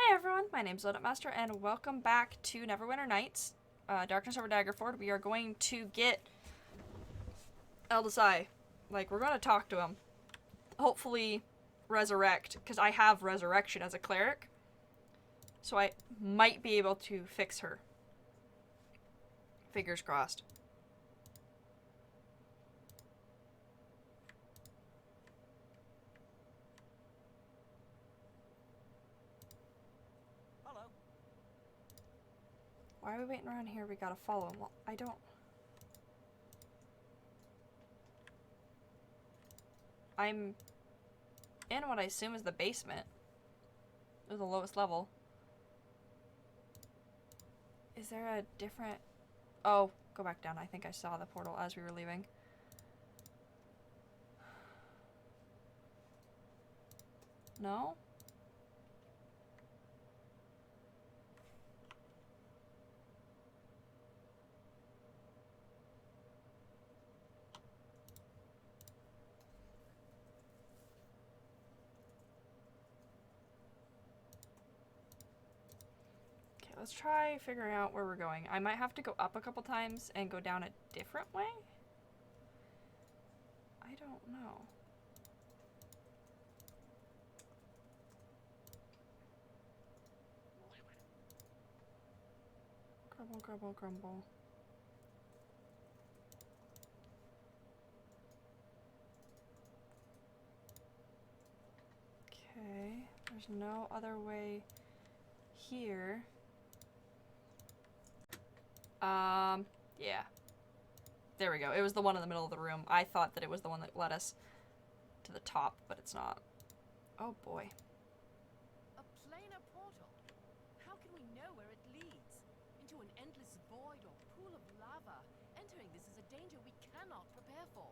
Hey everyone, my name's Odotmaster, and welcome back to Neverwinter Nights, Darkness over Daggerford. We are going to get Eldasai. Like, we're going to talk to him. Hopefully resurrect, because I have resurrection as a cleric. So I might be able to fix her. Fingers crossed. Why are we waiting around here? We gotta follow him. Well, I don't... I'm in what I assume is the basement. Or the lowest level. Is there a different... Oh, go back down. I think I saw the portal as we were leaving. No? Let's try figuring out where we're going. I might have to go up a couple times and go down a different way? I don't know. Grumble, grumble, grumble. Okay, there's no other way here. Yeah. There we go. It was the one in the middle of the room. I thought that it was the one that led us to the top, but it's not. Oh boy. A planar portal? How can we know where it leads? Into an endless void or pool of lava. Entering this is a danger we cannot prepare for.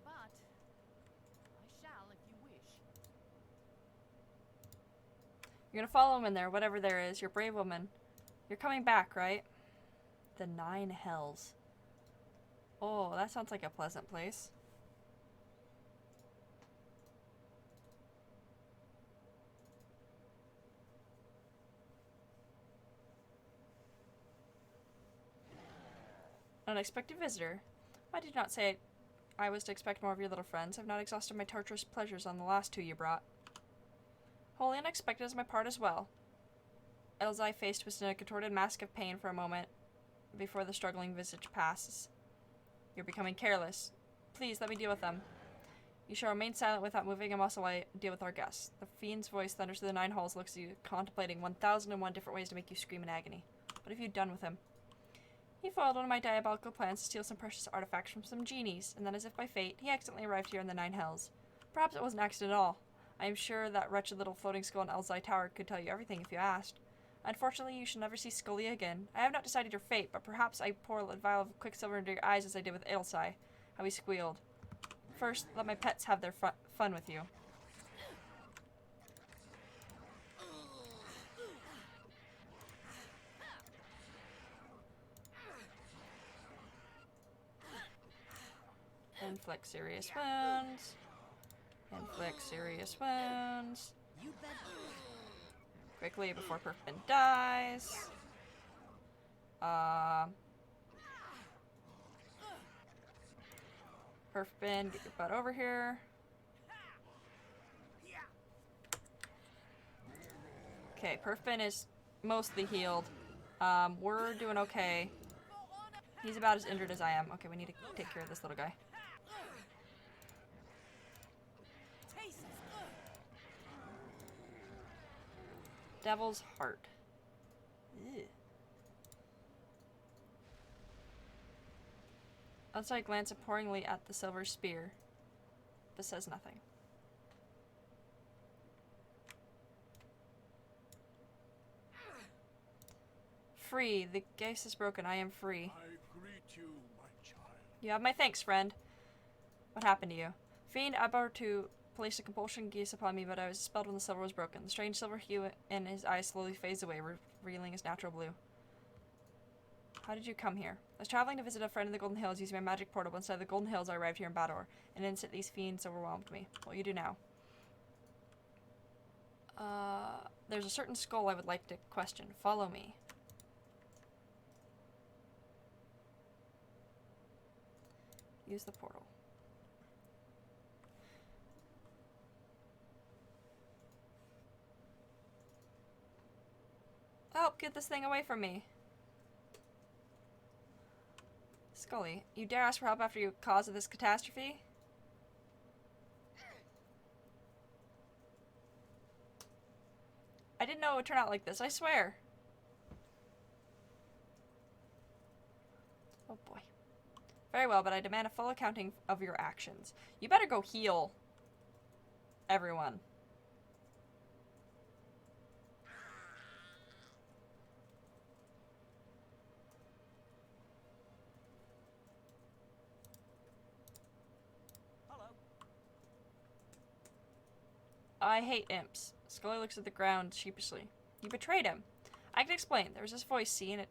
But I shall if you wish. You're gonna follow him in there, whatever there is. You're a brave woman. You're coming back, right? The 9 Hells. Oh, that sounds like a pleasant place. Unexpected visitor. Why did you not say I was to expect more of your little friends? I've not exhausted my torturous pleasures on the last 2 you brought. Wholly unexpected is my part as well. Elzai face twisted in a contorted mask of pain for a moment before the struggling visage passes. You're becoming careless. Please, let me deal with them. You shall remain silent without moving a muscle while I deal with our guests. The fiend's voice thunders through the 9 halls, looks at you, contemplating 1001 different ways to make you scream in agony. What have you done with him? He foiled one of my diabolical plans to steal some precious artifacts from some genies, and then as if by fate, he accidentally arrived here in the 9 hells. Perhaps it was an accident at all. I am sure that wretched little floating skull in Elzai Tower could tell you everything if you asked. Unfortunately, you shall never see Scully again. I have not decided your fate, but perhaps I pour a vial of quicksilver into your eyes as I did with Elzai. How he squealed. First, let my pets have their fun with you. Inflict serious wounds. Inflict serious wounds. Quickly before Perfin dies. Perfin, get your butt over here. Okay, Perfin is mostly healed. We're doing okay. He's about as injured as I am. Okay, we need to take care of this little guy. Devil's Heart. Ew. Outside glance abhorringly at the silver spear, but says nothing. Free. The case is broken. I am free. I greet you, my child. You have my thanks, friend. What happened to you? Fiend about to place a compulsion gaze upon me, but I was expelled when the silver was broken. The strange silver hue in his eyes slowly fades away, revealing his natural blue. How did you come here? I was traveling to visit a friend in the Golden Hills using my magic portal. Inside the Golden Hills, I arrived here in Bador. In an instant, these fiends overwhelmed me. What will you do now? There's a certain skull I would like to question. Follow me. Use the portal. Help, get this thing away from me. Scully, you dare ask for help after you cause of this catastrophe? I didn't know it would turn out like this, I swear. Oh boy. Very well, but I demand a full accounting of your actions. You better go heal everyone. I hate imps. Scully looks at the ground sheepishly. You betrayed him. I can explain. There was this voice, see, and it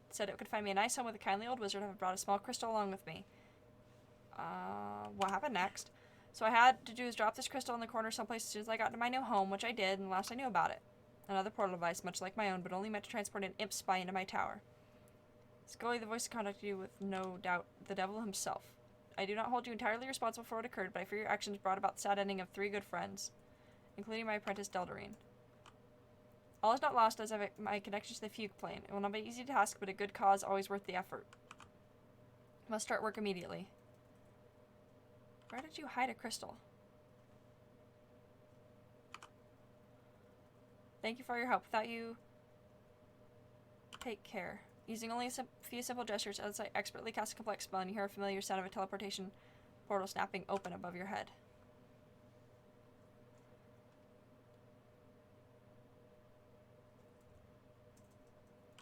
said it could find me a nice home with a kindly old wizard if I brought a small crystal along with me. What happened next? So I had to do is drop this crystal in the corner someplace as soon as I got to my new home, which I did, and last I knew about it. Another portal device, much like my own, but only meant to transport an imp spy into my tower. Scully, the voice contacted you with no doubt the devil himself. I do not hold you entirely responsible for what occurred, but I fear your actions brought about the sad ending of 3 good friends, including my apprentice Deldarine. All is not lost as I have my connection to the fugue plane. It will not be an easy task, but a good cause always worth the effort. Must start work immediately. Where did you hide a crystal? Thank you for your help. Without you, take care. Using only a few simple gestures, as I expertly cast a complex spell, and you hear a familiar sound of a teleportation portal snapping open above your head.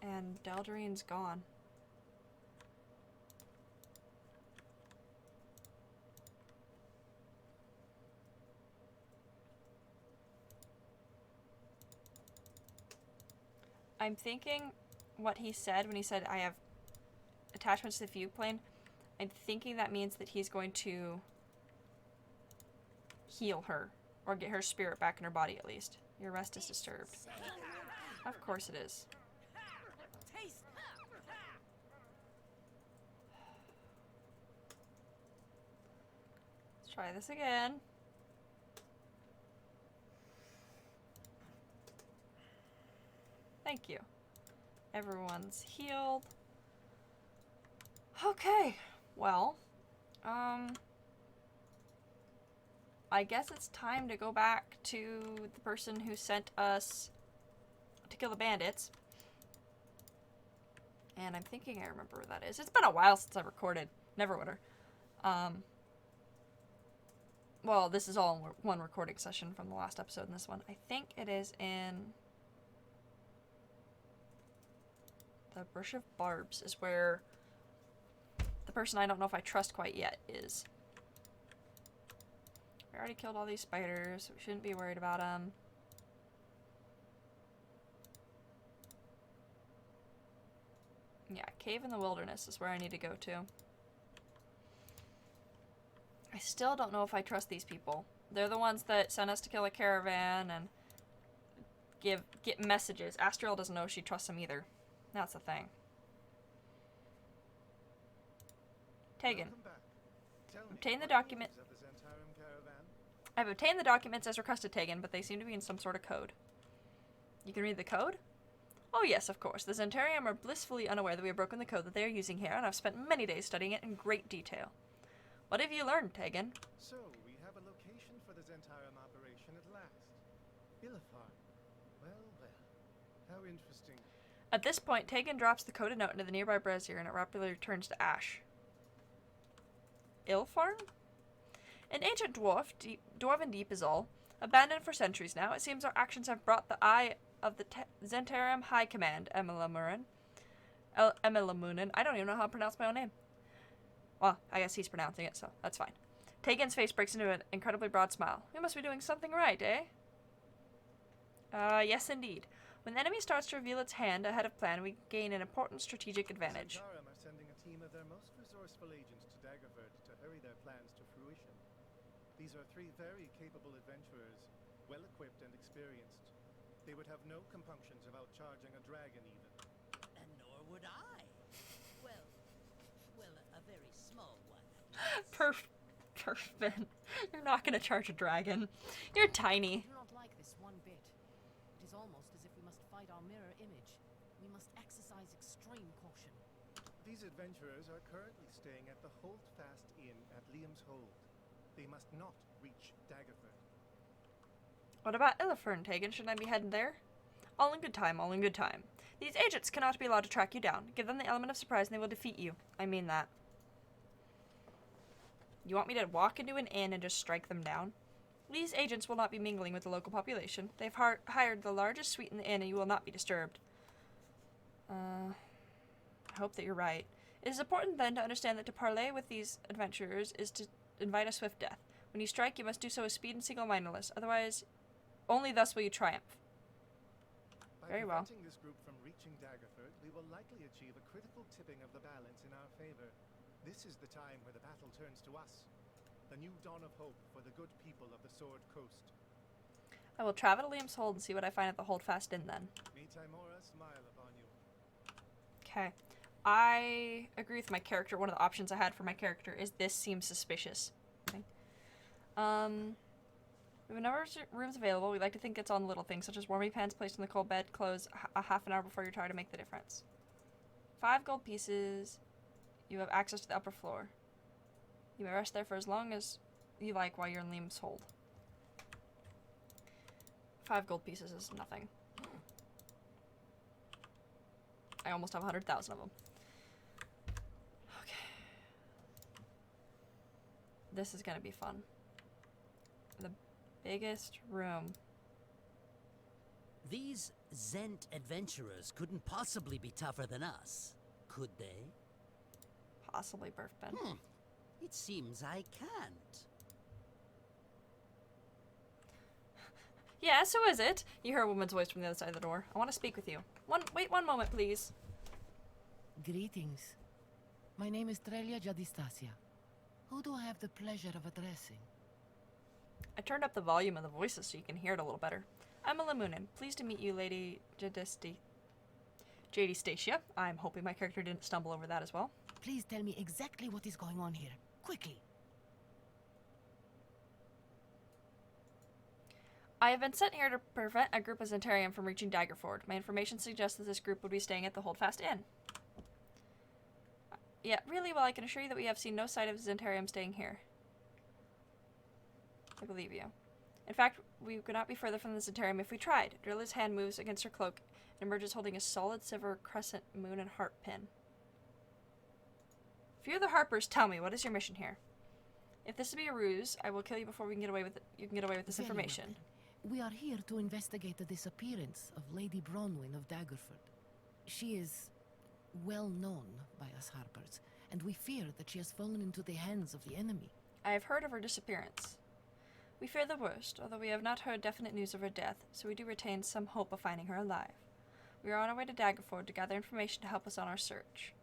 And Deldarine's gone. I'm thinking what he said when he said I have attachments to the fugue plane. I'm thinking that means that he's going to heal her, or get her spirit back in her body at least. Your rest is disturbed. Of course it is. Let's try this again. Thank you. Everyone's healed. Okay, well, I guess it's time to go back to the person who sent us to kill the bandits. And I'm thinking I remember where that is. It's been a while since I recorded Neverwinter. Well, this is all one recording session from the last episode and this one. I think it is in the Bush of Barbs is where the person I don't know if I trust quite yet is. We already killed all these spiders, so we shouldn't be worried about them. Yeah, Cave in the Wilderness is where I need to go to. I still don't know if I trust these people. They're the ones that sent us to kill a caravan and get messages. Astriel doesn't know if she trusts them either. That's the thing. Tegan. Obtain the document. I've obtained the documents as requested, Tegan, but they seem to be in some sort of code. You can read the code? Oh yes, of course. The Zentarium are blissfully unaware that we have broken the code that they are using here, and I've spent many days studying it in great detail. What have you learned, Tegan? So, we have a location for the Zentarium operation at last. Illifar. Well, how interesting. At this point, Tegan drops the coded note into the nearby brazier, and it rapidly returns to ash. Ilfarn? An ancient dwarven deep is all. Abandoned for centuries now, it seems our actions have brought the eye of the Zentarium High Command, Emelamunin. I don't even know how to pronounce my own name. Well, I guess he's pronouncing it, so that's fine. Tegan's face breaks into an incredibly broad smile. We must be doing something right, eh? Yes indeed. When the enemy starts to reveal its hand ahead of plan, we gain an important strategic advantage. The Zentarium are sending a team of their most resourceful agents to Daggerford to hurry their plans to fruition. These are 3 very capable adventurers, well equipped and experienced. They would have no compunctions about charging a dragon even. And nor would I. Well, a very small one. Perfect. You're not gonna charge a dragon. You're tiny. I do not like this one bit. It is almost as if we must fight our mirror image. We must exercise extreme caution. These adventurers are currently staying at the Holdfast Inn at Liam's Hold. They must not reach Daggerford. What about Illifern, Tegan? Shouldn't I be heading there? All in good time, all in good time. These agents cannot be allowed to track you down. Give them the element of surprise and they will defeat you. I mean that. You want me to walk into an inn and just strike them down? These agents will not be mingling with the local population. They've hired the largest suite in the inn and you will not be disturbed. I hope that you're right. It is important then to understand that to parley with these adventurers is to invite a swift death. When you strike, you must do so with speed and single-mindedness. Otherwise, only thus will you triumph. By Very well. preventing this group from reaching Daggerford, we will likely achieve a critical tipping of the balance in our favor. This is the time where the battle turns to us. The new dawn of hope for the good people of the Sword Coast. I will travel to Liam's Hold and see what I find at the Holdfast Inn then. May Timora smile upon you. Okay. I agree with my character. One of the options I had for my character is this seems suspicious. Okay. We have a number of rooms available. We like to think it's on little things, such as warming pans placed in the cold bed, close a half an hour before you're tired to make the difference. 5 gold pieces. You have access to the upper floor. You may rest there for as long as you like while you're in Liam's Hold. 5 gold pieces is nothing. I almost have 100,000 of them. Okay. This is gonna be fun. The biggest room. These Zent adventurers couldn't possibly be tougher than us, could they? Possibly Burfben. It seems I can't. Yes, who is it? You hear a woman's voice from the other side of the door. I want to speak with you. Wait one moment, please. Greetings. My name is Trelia Jadistasia. Who do I have the pleasure of addressing? I turned up the volume of the voices so you can hear it a little better. I'm Alamunin. Pleased to meet you, Lady J.D. Stacia. I'm hoping my character didn't stumble over that as well. Please tell me exactly what is going on here. Quickly. I have been sent here to prevent a group of Zentarium from reaching Daggerford. My information suggests that this group would be staying at the Holdfast Inn. Yeah, really? Well, I can assure you that we have seen no sight of Zentarium staying here. I believe you. In fact, we could not be further from the Zentarium if we tried. Drilla's hand moves against her cloak and emerges holding a solid silver crescent moon and heart pin. If you're the Harpers, tell me, what is your mission here? If this be a ruse, I will kill you before we can get away with it. You can get away with this Very well, information. then. We are here to investigate the disappearance of Lady Bronwyn of Daggerford. She is well known by us Harpers, and we fear that she has fallen into the hands of the enemy. I have heard of her disappearance. We fear the worst, although we have not heard definite news of her death, so we do retain some hope of finding her alive. We are on our way to Daggerford to gather information to help us on our search.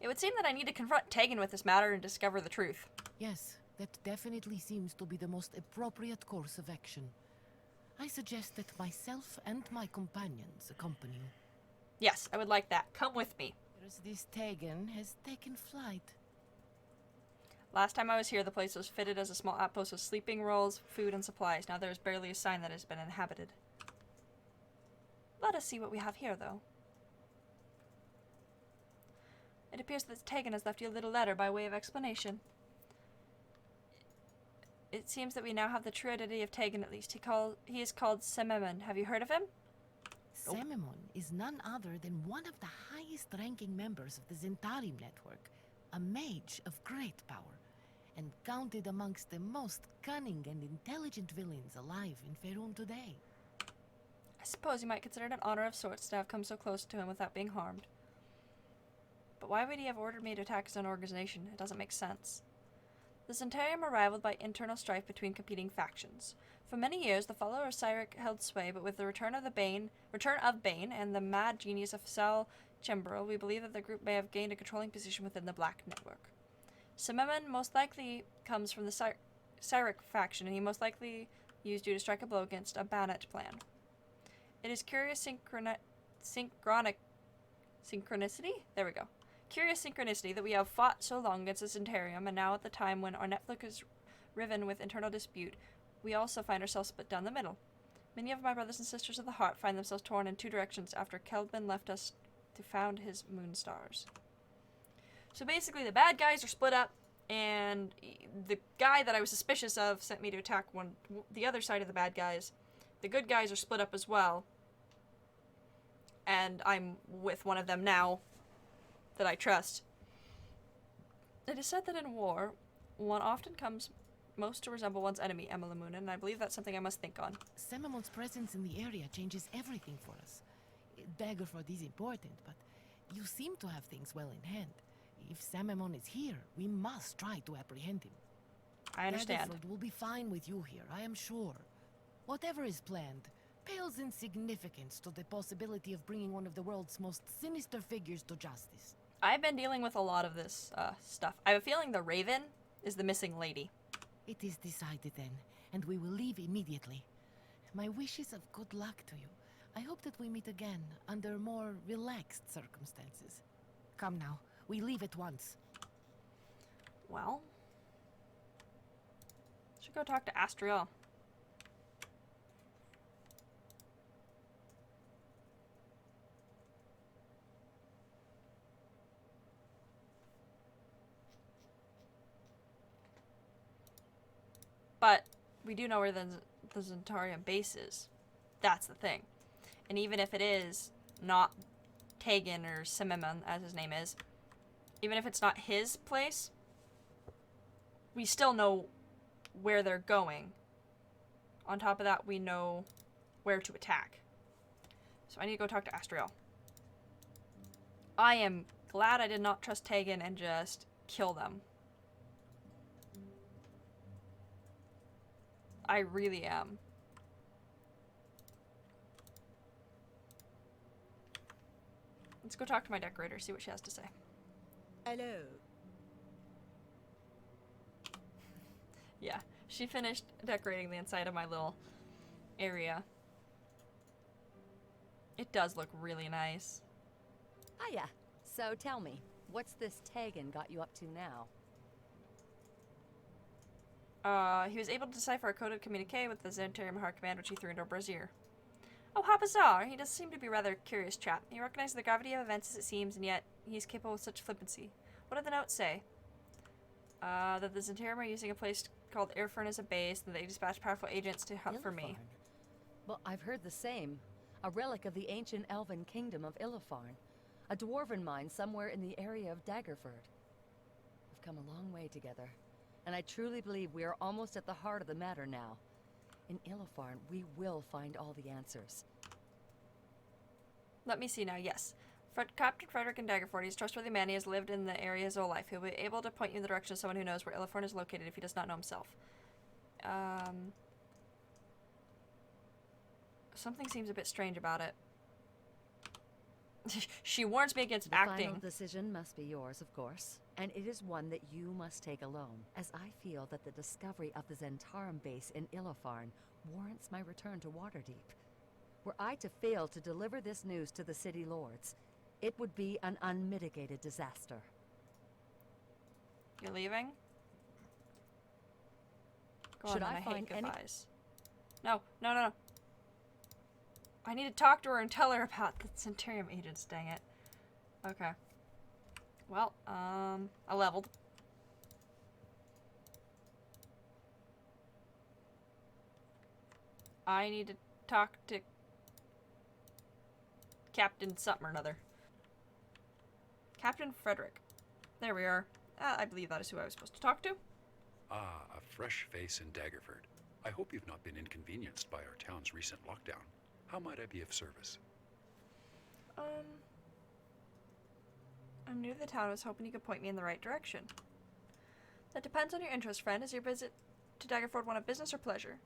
It would seem that I need to confront Tegan with this matter and discover the truth. Yes, that definitely seems to be the most appropriate course of action. I suggest that myself and my companions accompany you. Yes, I would like that. Come with me. Whereas this Tegan has taken flight. Last time I was here, the place was fitted as a small outpost with sleeping rolls, food, and supplies. Now there is barely a sign that it has been inhabited. Let us see what we have here, though. It appears that Tegan has left you a little letter by way of explanation. It seems that we now have the true identity of Tegan, at least. He is called Sememon. Have you heard of him? Nope. Sememon is none other than one of the highest-ranking members of the Zentarim network, a mage of great power, and counted amongst the most cunning and intelligent villains alive in Faerun today. I suppose you might consider it an honor of sorts to have come so close to him without being harmed. But why would he have ordered me to attack his own organization? It doesn't make sense. The Zentarium are rivaled by internal strife between competing factions. For many years, the followers of Cyric held sway, but with the return of Bane and the mad genius of Sal Chembril, we believe that the group may have gained a controlling position within the Black Network. Sememon most likely comes from the Cyric faction, and he most likely used you to strike a blow against a bayonet plan. It is curious synchronicity? There we go. Curious synchronicity that we have fought so long against the Centurium, and now at the time when our network is riven with internal dispute, we also find ourselves split down the middle. Many of my brothers and sisters of the heart find themselves torn in two directions after Kelvin left us to found his moon stars. So basically the bad guys are split up, and the guy that I was suspicious of sent me to attack the other side of the bad guys. The good guys are split up as well, and I'm with one of them now that I trust. It is said that in war, one often comes most to resemble one's enemy, Emma Lamuna, and I believe that's something I must think on. Samamon's presence in the area changes everything for us. Daggerford is important, but you seem to have things well in hand. If Samamon is here, we must try to apprehend him. I understand. Daggerford will be fine with you here, I am sure. Whatever is planned pales in significance to the possibility of bringing one of the world's most sinister figures to justice. I've been dealing with a lot of this stuff. I have a feeling the Raven is the missing lady. It is decided then, and we will leave immediately. My wishes of good luck to you. I hope that we meet again under more relaxed circumstances. Come now, we leave at once. Well, should go talk to Astriel. But we do know where the Zentarian base is. That's the thing. And even if it is not Tegan or Simimon, as his name is, even if it's not his place, we still know where they're going. On top of that, we know where to attack. So I need to go talk to Astriel. I am glad I did not trust Tegan and just kill them. I really am. Let's go talk to my decorator, see what she has to say. Hello. Yeah, she finished decorating the inside of my little area. It does look really nice. Hiya. So tell me, what's this Tegan got you up to now? He was able to decipher a coded communique with the Zentarium Heart Command, which he threw into a brazier. Oh, how bizarre. He does seem to be a rather curious chap. He recognizes the gravity of events as it seems, and yet he is capable of such flippancy. What did the note say? That the Zentarium are using a place called Airfern as a base, and they dispatch powerful agents to hunt for me. Well, I've heard the same. A relic of the ancient elven kingdom of Illifarn. A dwarven mine somewhere in the area of Daggerford. We've come a long way together, and I truly believe we are almost at the heart of the matter now. In Illifarn, we will find all the answers. Let me see now, yes. Captain Frederick in Daggerford, he's a trustworthy man. He has lived in the area his whole life. He'll be able to point you in the direction of someone who knows where Illifarn is located if he does not know himself. Something seems a bit strange about it. She warns me against acting. The final decision must be yours, of course. And it is one that you must take alone, as I feel that the discovery of the Zentarum base in Illifarn warrants my return to Waterdeep. Were I to fail to deliver this news to the city lords, it would be an unmitigated disaster. You're leaving? Go Should on, I then. find hate any- goodbyes. No. I need to talk to her and tell her about the Centurium agents, dang it. Okay. Well, I leveled. I need to talk to Captain something or another. Captain Frederick. There we are. I believe that is who I was supposed to talk to. Ah, a fresh face in Daggerford. I hope you've not been inconvenienced by our town's recent lockdown. How might I be of service? I'm new to the town. I was hoping you could point me in the right direction. That depends on your interest, friend. Is your visit to Daggerford one of business or pleasure?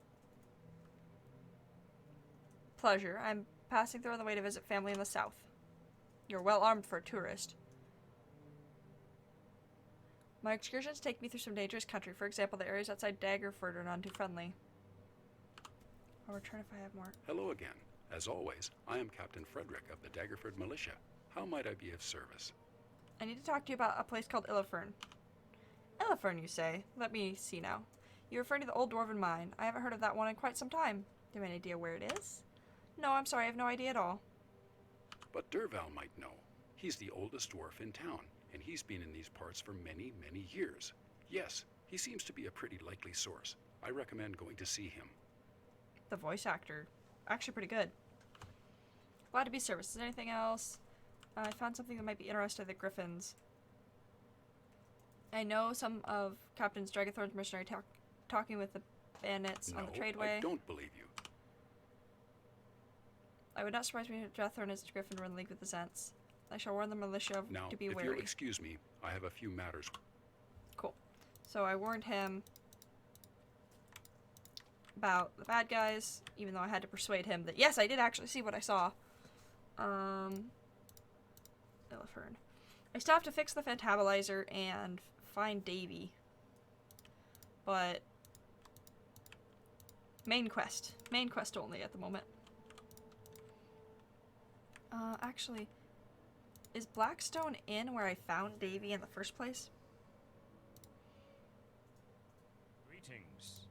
Pleasure. I'm passing through on the way to visit family in the south. You're well armed for a tourist. My excursions take me through some dangerous country. For example, the areas outside Daggerford are none too friendly. I'll return if I have more. Hello again. As always, I am Captain Frederick of the Daggerford Militia. How might I be of service? I need to talk to you about a place called Illifern. Illifern, you say? Let me see now. You're referring to the old dwarven mine. I haven't heard of that one in quite some time. Do you have any idea where it is? No, I'm sorry, I have no idea at all. But Durval might know. He's the oldest dwarf in town, and he's been in these parts for many, many years. Yes, he seems to be a pretty likely source. I recommend going to see him. The voice actor. Actually pretty good. Glad to be of service. Is there anything else? I found something that might be interesting to the Griffins. I know some of Captain Daggerford's mercenary talking with the bandits on the tradeway. I don't believe you. I would not surprise me if Jethro and his Griffin were in league with the Zents. I shall warn the militia Now, to be if wary. you'll excuse me, I have a few matters. Cool. So I warned him about the bad guys, even though I had to persuade him that, yes, I did actually see what I saw. Illifern. I still have to fix the fantabolizer and find Davey. But main quest only at the moment. Actually, is Blackstone Inn where I found Davey in the first place? Greetings.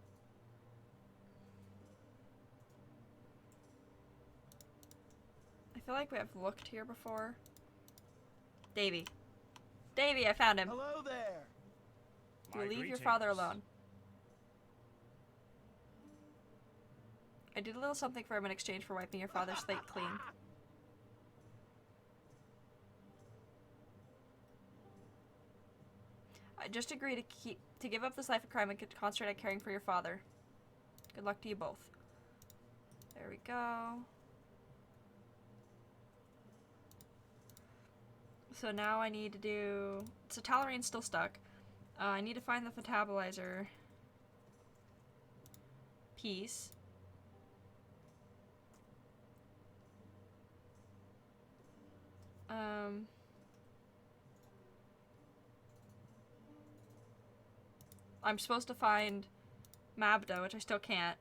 I feel like we have looked here before. Davey. Davey, I found him. Hello there! You My will leave your father greetings. alone. I did a little something for him in exchange for wiping your father's slate clean. I just agree to give up this life of crime and concentrate on caring for your father. Good luck to you both. There we go. So now I need to do... So Talarine's still stuck. I need to find the fantabolizer piece. I'm supposed to find Mabda, which I still can't.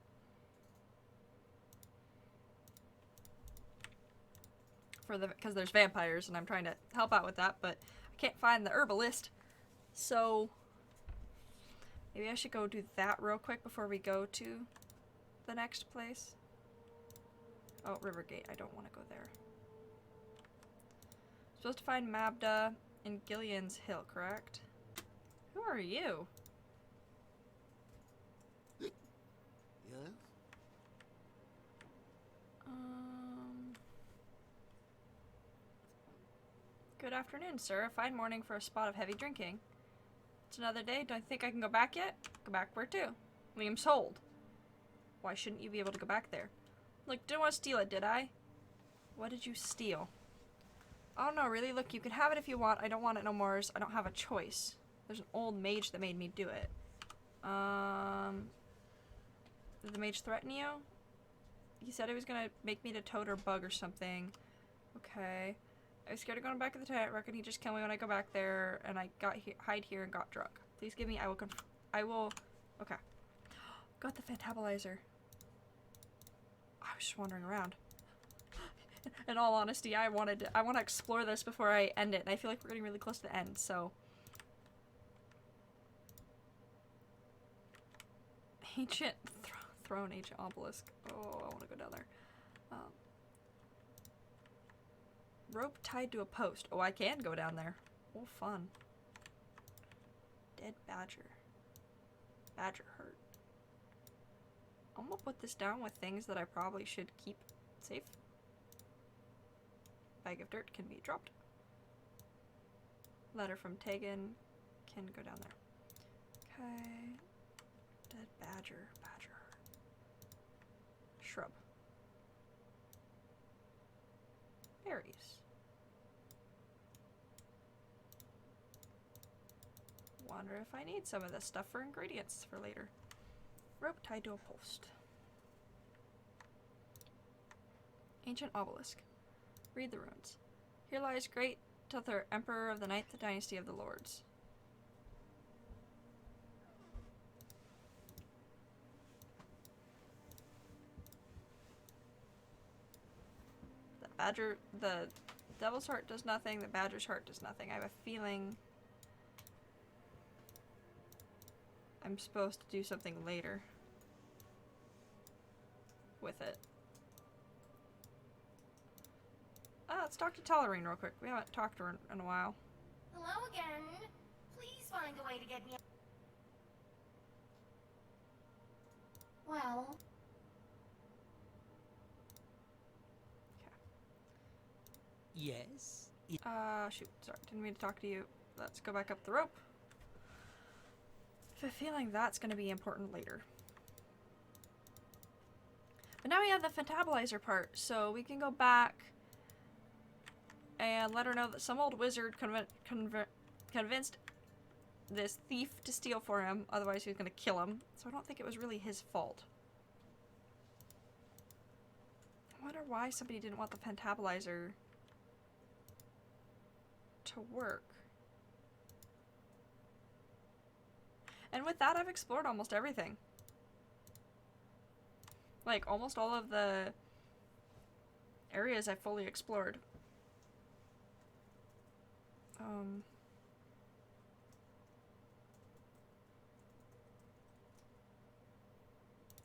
Because there's vampires and I'm trying to help out with that, but I can't find the herbalist. So maybe I should go do that real quick before we go to the next place. Oh, Rivergate. I don't want to go there. Supposed to find Mabda in Gillian's Hill, correct? Who are you? Yes? Good afternoon, sir. A fine morning for a spot of heavy drinking. It's another day. Don't think I can go back yet? Go back where to? Liam's Hold. Why shouldn't you be able to go back there? Look, didn't want to steal it, did I? What did you steal? Oh no, really? Look, you can have it if you want. I don't want it no more. I don't have a choice. There's an old mage that made me do it. Did the mage threaten you? He said he was gonna make me to toad or bug or something. Okay. I was scared of going back to the tent. Reckon he just killed me when I go back there, and I hide here and got drunk. Please give me. I will. Okay. Got the fantabolizer. I was just wandering around. In all honesty, I want to explore this before I end it, and I feel like we're getting really close to the end. So. Ancient throne, ancient obelisk. Oh, I want to go down there. Rope tied to a post. Oh, I can go down there. Oh, fun. Dead badger. Badger hurt. I'm gonna put this down with things that I probably should keep safe. Bag of dirt can be dropped. Letter from Tegan can go down there. Okay. Dead badger. Badger hurt. Shrub. Berries. Wonder if I need some of this stuff for ingredients for later. Rope tied to a post. Ancient obelisk. Read the runes. Here lies great Tuther, Emperor of the 9th Dynasty of the Lords. the Devil's Heart does nothing, the Badger's Heart does nothing. I have a feeling I'm supposed to do something later with it. Let's talk to Tellerine real quick. We haven't talked to her in a while. Hello again. Please find a way to get me. Well. Yes? Shoot. Sorry, didn't mean to talk to you. Let's go back up the rope. I have a feeling that's going to be important later. But now we have the fantabolizer part, so we can go back and let her know that some old wizard convinced this thief to steal for him, otherwise he was going to kill him. So I don't think it was really his fault. I wonder why somebody didn't want the fantabolizer to work. And with that, I've explored almost everything. Like, almost all of the areas I've fully explored.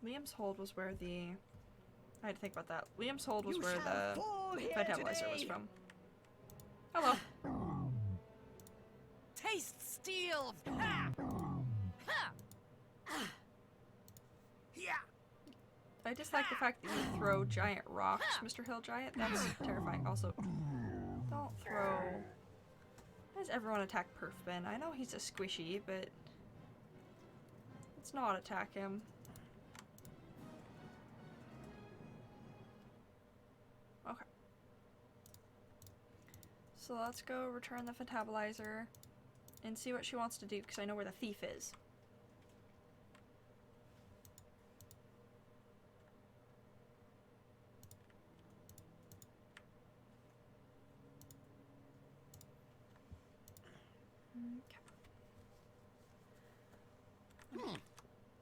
Liam's Hold was where the... I had to think about that. Liam's Hold was where the fantabolizer was from. Hello. Taste steel! Ha! Ha! Yeah! I just like the fact that you throw giant rocks, Mr. Hill Giant. That's terrifying. Also, don't throw... Why does everyone attack Perfbin? I know he's a squishy, but... let's not attack him. Okay. So let's go return the fantabolizer and see what she wants to do, because I know where the thief is.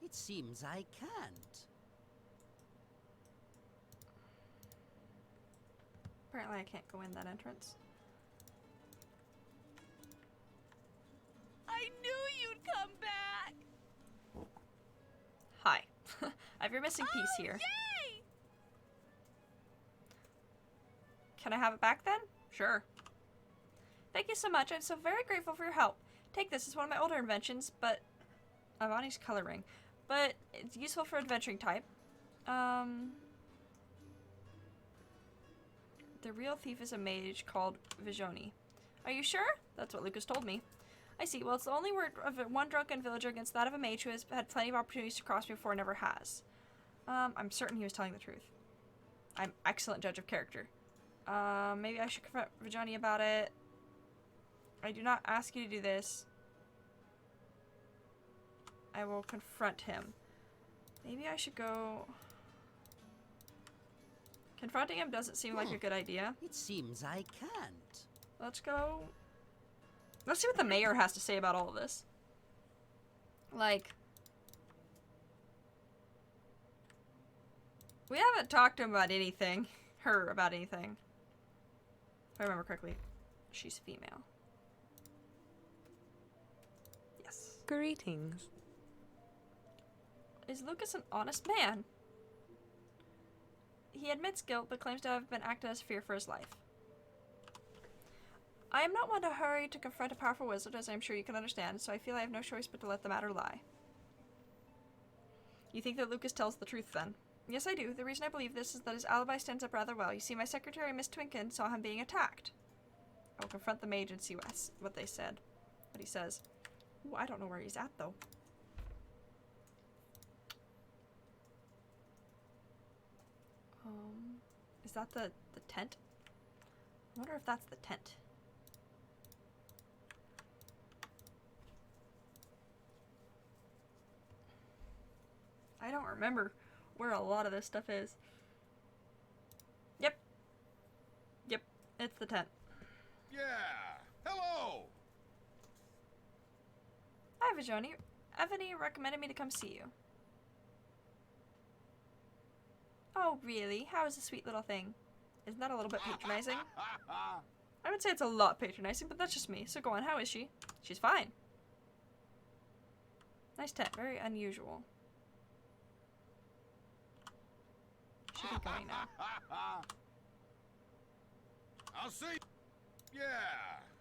It seems I can't. Apparently I can't go in that entrance. I knew you'd come back! Hi. I have your missing piece here. Yay! Can I have it back then? Sure. Thank you so much. I'm so very grateful for your help. Take this. It's one of my older inventions, but... Avani's color ring. But it's useful for adventuring type. The real thief is a mage called Vijoni. Are you sure? That's what Lucas told me. I see. Well, it's the only word of one drunken villager against that of a mage who has had plenty of opportunities to cross me before and never has. I'm certain he was telling the truth. I'm excellent judge of character. Maybe I should confront Vijoni about it. I do not ask you to do this. I will confront him. Maybe I should go... Confronting him doesn't seem like a good idea. It seems I can't. Let's go... Let's see what the mayor has to say about all of this. Like... We haven't talked to him about anything. Her about anything. If I remember correctly, she's female. Yes. Greetings. Is Lucas an honest man? He admits guilt, but claims to have been acting as fear for his life. I am not one to hurry to confront a powerful wizard, as I am sure you can understand, so I feel I have no choice but to let the matter lie. You think that Lucas tells the truth, then? Yes, I do. The reason I believe this is that his alibi stands up rather well. You see, my secretary, Miss Twinkin, saw him being attacked. I will confront the mage and see what they said. What he says. Ooh, I don't know where he's at, though. Is that the tent? I wonder if that's the tent. I don't remember where a lot of this stuff is. Yep. Yep, it's the tent. Yeah! Hello! Hi, Vijoni. Evany recommended me to come see you. Oh, really? How is the sweet little thing? Isn't that a little bit patronizing? I would say it's a lot patronizing, but that's just me. So go on, how is she? She's fine. Nice tent, very unusual. Should be going now. I'll see. Yeah.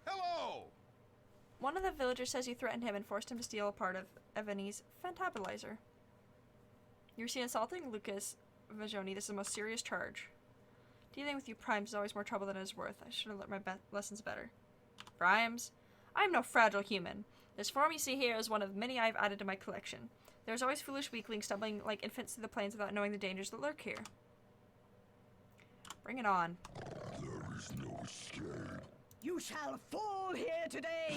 Hello. One of the villagers says you threatened him and forced him to steal a part of Evani's fantabularizer. You were seen assaulting Lucas Vajoni. This is the most serious charge. Dealing with you primes is always more trouble than it is worth. I should have learned my lessons better. Primes? I'm no fragile human. This form you see here is one of many I've added to my collection. There's always foolish weaklings stumbling like infants through the plains without knowing the dangers that lurk here. Bring it on. There is no escape. You shall fall here today!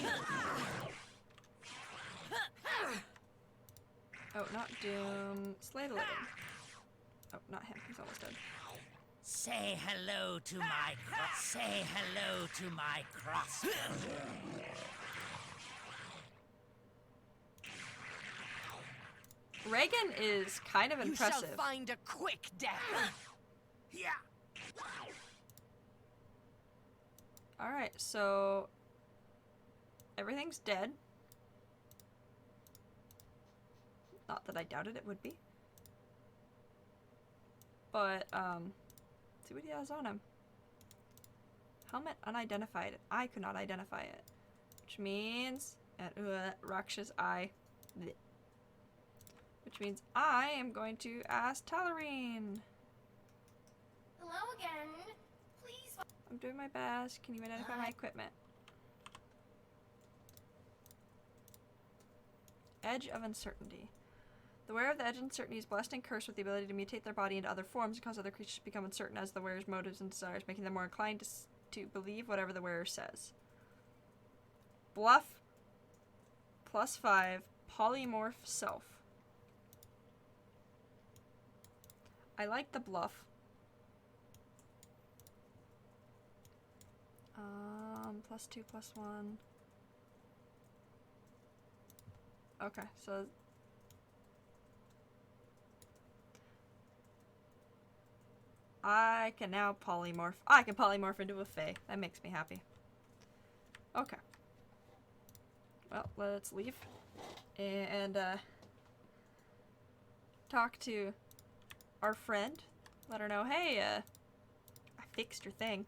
Oh, not Doom. Slay the living. Oh, not him. He's almost dead. Say hello to my cross. Say hello to my cross. Reagan is kind of impressive. You shall find a quick death. Yeah. Alright, so everything's dead. Not that I doubted it would be. But, let's see what he has on him. Helmet unidentified. I could not identify it. Which means, Rakshas eye. Blech. Which means I am going to ask Talarine. Hello again. Please. I'm doing my best. Can you identify my equipment? Edge of Uncertainty. The wearer of the Edge of Uncertainty is blessed and cursed with the ability to mutate their body into other forms and cause other creatures to become uncertain as the wearer's motives and desires, making them more inclined to believe whatever the wearer says. Bluff +5 polymorph self. I like the bluff. +2 +1. Okay, so I can now polymorph. I can polymorph into a fae. That makes me happy. Okay. Well, let's leave and talk to our friend. Let her know, hey, I fixed your thing.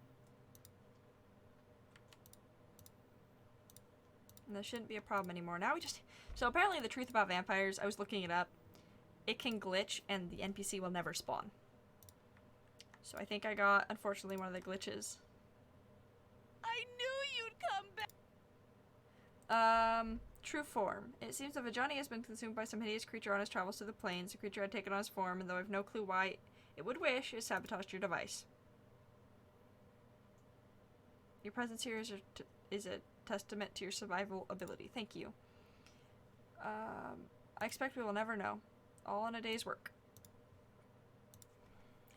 And there shouldn't be a problem anymore. Now we just... So apparently the truth about vampires, I was looking it up. It can glitch and the NPC will never spawn. So I think I got, unfortunately, one of the glitches. I knew you'd come back. True form. It seems that Vajani has been consumed by some hideous creature on his travels through the plains. The creature had taken on his form, and though I have no clue why it would wish, it sabotaged your device. Your presence here is a testament to your survival ability. Thank you. I expect we will never know. All in a day's work.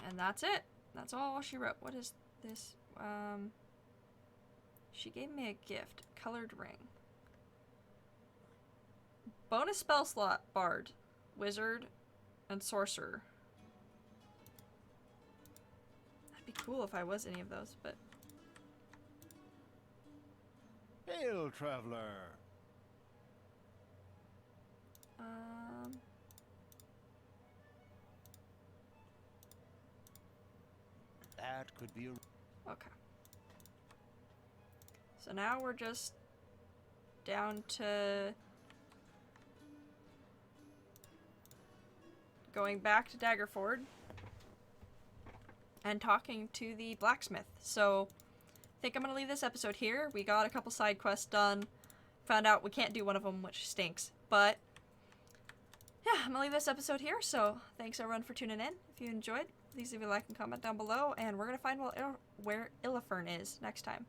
And that's it. That's all she wrote. What is this? She gave me a gift. Colored ring. Bonus spell slot. Bard. Wizard. And sorcerer. That'd be cool if I was any of those, but... Hail, traveler. That could be a... Okay. So now we're just down to going back to Daggerford and talking to the blacksmith. So I think I'm going to leave this episode here. We got a couple side quests done. Found out we can't do one of them, which stinks. But yeah, I'm going to leave this episode here. So thanks everyone for tuning in. If you enjoyed, please leave a like and comment down below. And we're going to find where Illifern is next time.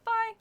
Bye!